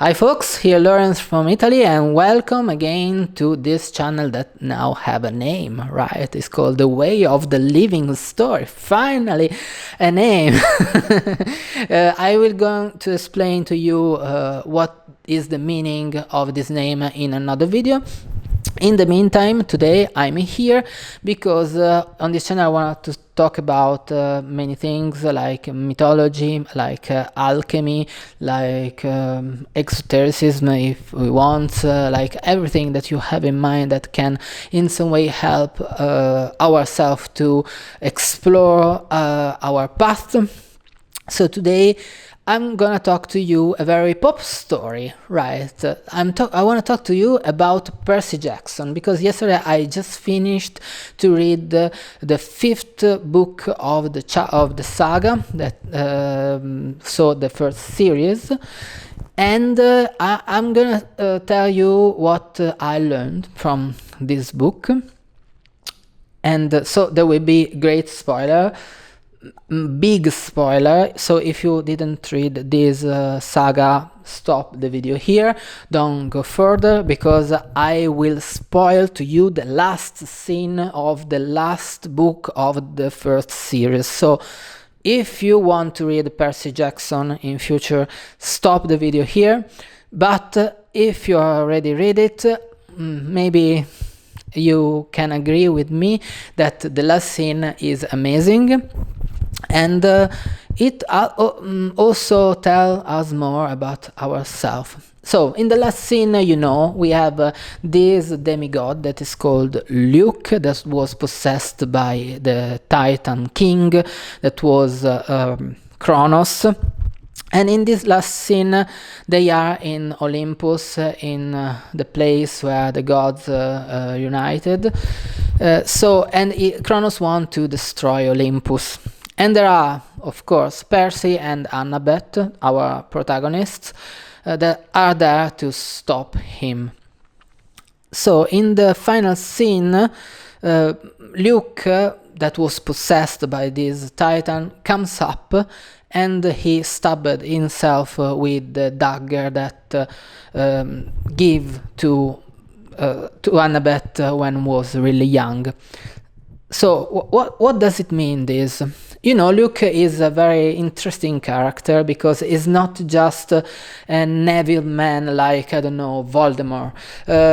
Hi folks, here Lawrence from Italy, and welcome again to this channel that now have a name, right? It's called The Way of the Living Story. Finally, a name. I will go to explain to you what is the meaning of this name in another video. In the meantime, today I'm here because on this channel I want to talk about many things like mythology, like alchemy, like exotericism if we want, like everything that you have in mind that can in some way help ourselves to explore our past. So today I'm gonna talk to you a very pop story, right? I want to talk to you about Percy Jackson because yesterday I just finished to read the fifth book of the saga that so the first series, and I'm gonna tell you what I learned from this book, and so there will be great spoiler. Big spoiler, so if you didn't read this saga, stop the video here, don't go further, because I will spoil to you the last scene of the last book of the first series. So if you want to read Percy Jackson in future, stop the video here, but if you already read it, maybe you can agree with me that the last scene is amazing. And it also tells us more about ourselves. So in the last scene, you know, we have this demigod that is called Luke, that was possessed by the Titan King, that was Kronos. And in this last scene, they are in Olympus, in the place where the gods united. Kronos wants to destroy Olympus. And there are, of course, Percy and Annabeth, our protagonists, that are there to stop him. So in the final scene, Luke, that was possessed by this titan, comes up and he stabbed himself with the dagger that gave to Annabeth when was really young. So what does it mean, this? You know, Luke is a very interesting character because he's not just an evil man like, I don't know, Voldemort.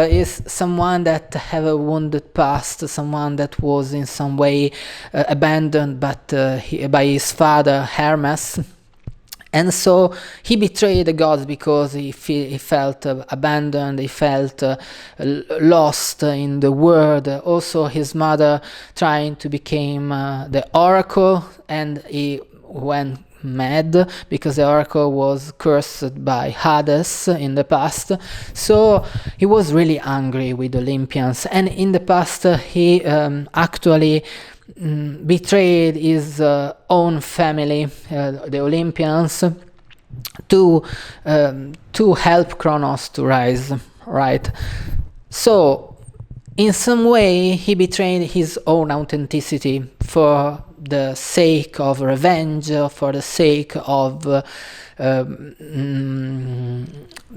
He's someone that have a wounded past, someone that was in some way abandoned by his father, Hermes. And so he betrayed the gods because he felt abandoned, he felt lost in the world. Also his mother trying to become the oracle, and he went mad because the oracle was cursed by Hades in the past. So he was really angry with Olympians, and in the past he actually betrayed his own family, the Olympians, to help Kronos to rise, right? So in some way he betrayed his own authenticity for the sake of revenge, for the sake of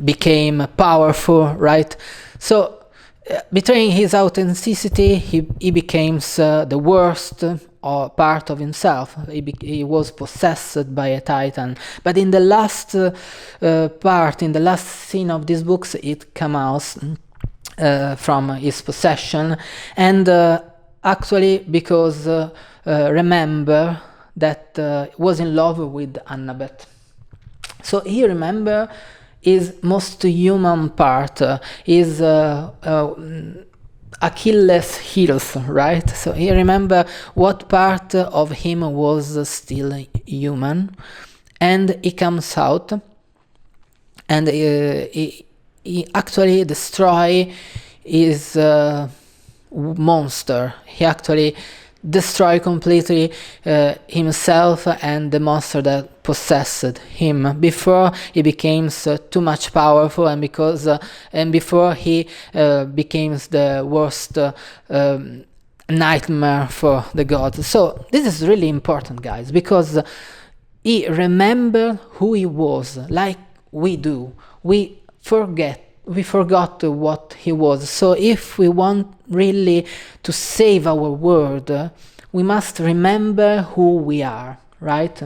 became powerful, right? So betraying his authenticity, he becomes the worst part of himself. He was possessed by a titan. But in the last part, in the last scene of these books, it comes out from his possession, and actually because remember that was in love with Annabeth. So he remember his most human part, is Achilles' heels, right? So he remember what part of him was still human, and he comes out, and he actually destroy his monster. He actually destroy completely himself and the monster that possessed him before he became too much powerful, and before he becomes the worst nightmare for the gods. So this is really important, guys, because he remembered who he was, like we do. we forgot what he was. So if we want really to save our world, we must remember who we are, right?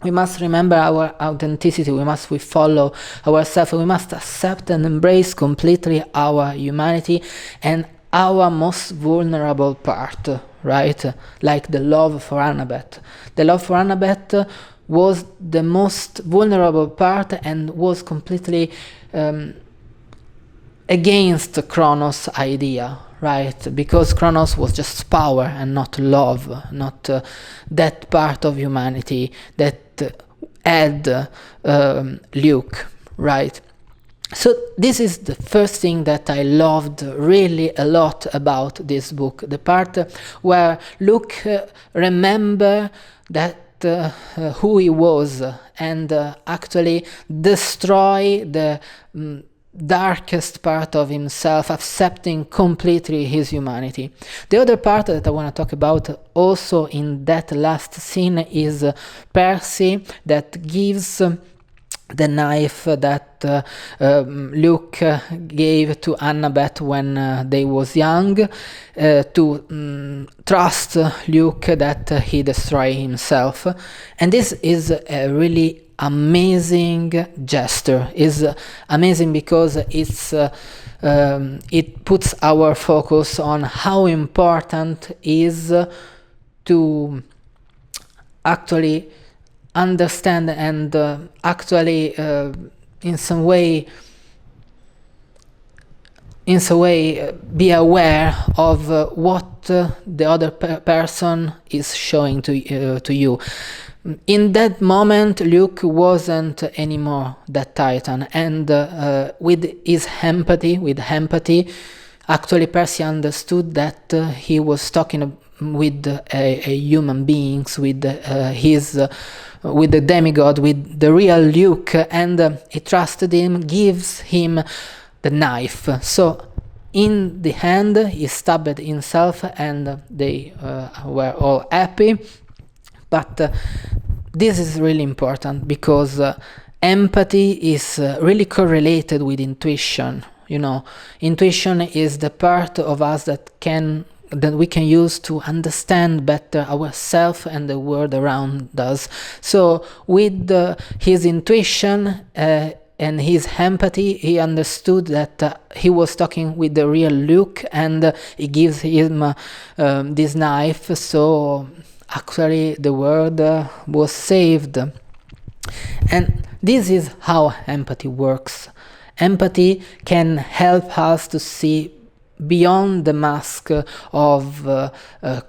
We must remember our authenticity, we follow ourselves, we must accept and embrace completely our humanity and our most vulnerable part, right? Like the love for Annabeth. The love for Annabeth was the most vulnerable part and was completely against Kronos' idea, right? Because Kronos was just power and not love, not that part of humanity that had Luke, right? So this is the first thing that I loved really a lot about this book, the part where Luke remember that who he was and actually destroy the darkest part of himself, accepting completely his humanity. The other part that I want to talk about also in that last scene is Percy that gives the knife that Luke gave to Annabeth when they was young to trust Luke that he destroy himself. And this is a really amazing gesture. Is amazing because it puts our focus on how important is to actually understand and actually in some way be aware of what the other person is showing to you. In that moment, Luke wasn't anymore that Titan, and with empathy, actually Percy understood that he was talking with a human beings, with with the demigod, with the real Luke, and he trusted him, gives him the knife. So in the hand, he stabbed himself, and they were all happy. But this is really important because empathy is really correlated with intuition. You know, intuition is the part of us that we can use to understand better ourselves and the world around us. So with his intuition and his empathy, he understood that he was talking with the real Luke, and he gives him this knife. So actually the world was saved. And this is how empathy works. Empathy can help us to see beyond the mask of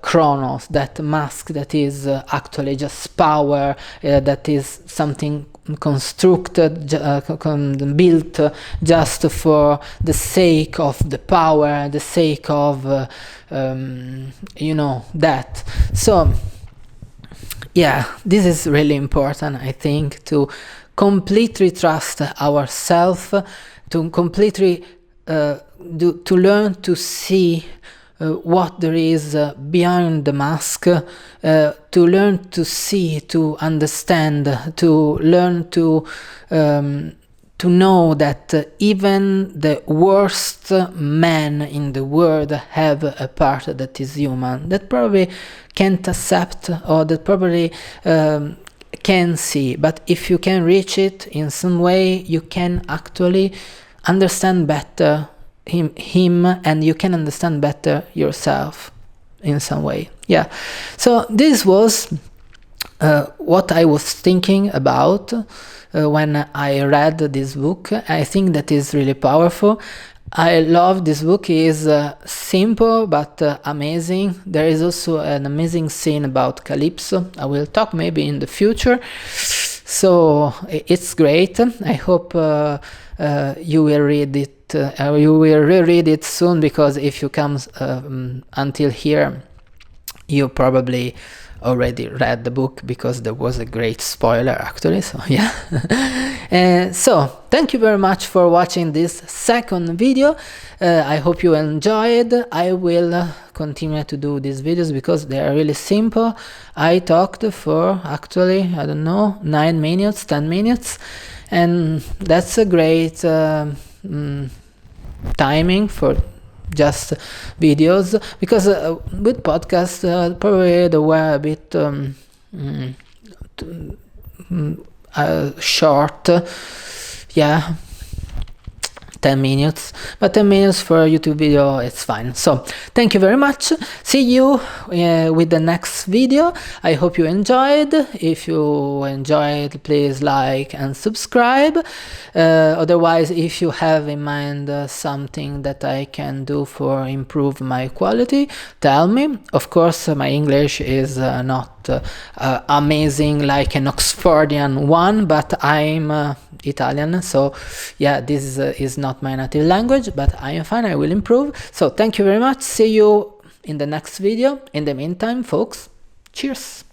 Kronos, that mask that is actually just power, that is something constructed, built just for the sake of the power, the sake of, that. So, yeah, this is really important, I think, to completely trust ourselves, to completely to learn to see what there is behind the mask, to learn to see, to understand, to learn to know that even the worst men in the world have a part that is human, that probably can't accept, or that probably can see. But if you can reach it in some way, you can actually understand better him, and you can understand better yourself in some way. Yeah, so this was what I was thinking about when I read this book. I think that is really powerful. I love this book. It is simple but amazing. There is also an amazing scene about Calypso. I will talk maybe in the future. So it's great. I hope you will read it. You will reread it soon, because if you come until here, you probably already read the book, because there was a great spoiler actually. So yeah. So thank you very much for watching this second video. I hope you enjoyed. I will continue to do these videos because they are really simple. I talked for actually, I don't know, 9 minutes, 10 minutes. and that's a great timing for just videos, because with podcasts probably they were a bit short, yeah, 10 minutes, but 10 minutes for a YouTube video, it's fine. So thank you very much. See you with the next video. I hope you enjoyed. If you enjoyed, please like and subscribe. Otherwise, if you have in mind something that I can do for improve my quality, tell me. Of course, my English is not amazing like an Oxfordian one, but I'm Italian, so yeah, this is not my native language, but I am fine, I will improve. So thank you very much, see you in the next video. In the meantime, folks, cheers.